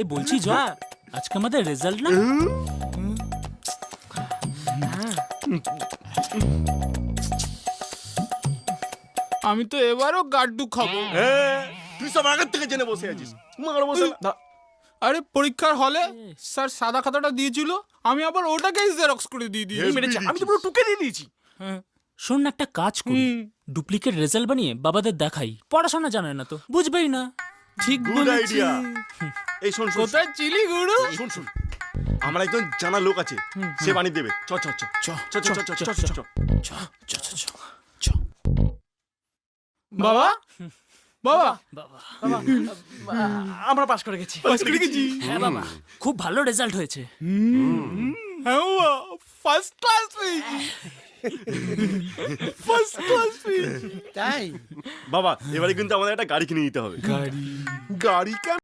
এই বলছি জ আজকে আমাদের রেজাল্ট না? আমি তো এবারও গাড্ডু খাবো। তুই সব আগের থেকে জেনে বসে আছিস। মার বসে আরে পরীক্ষার হলে স্যার সাদা খাতাটা দিয়েছিল, আমি আবার ওটাকেই জেরক্স করে দিয়ে দিয়েছি। আমি তো পুরো টুকে দিয়ে দিয়েছি। শোন না, একটা কাজ করি, ডুপ্লিকেট রেজাল্ট বানিয়ে বাবাদের দেখাই। পড়াশোনা জানে না তো, বুঝবেই না। ঠিক গুড বলেছি। আইডিয়া। এই শোন শোন কোথায় চিলি গুরু? শোন শোন, আমার একজন জানা লোক আছে, সে বানিয়ে দেবে। চ চ চ চ চ চ চ চ চ চ। বাবা বাবা আমরা পাস করে গেছি। পাস করে গেছি। হ্যাঁ বাবা, খুব ভালো রেজাল্ট হয়েছে। হ্যাঁ বাবা, ফার্স্ট ক্লাস পেয়েছি। ফার্স্ট ক্লাস পেয়েছি। তাই বাবা, এবারে কিন্তু আমাদের একটা গাড়ি কিনে দিতে হবে। গাড়ি কেন?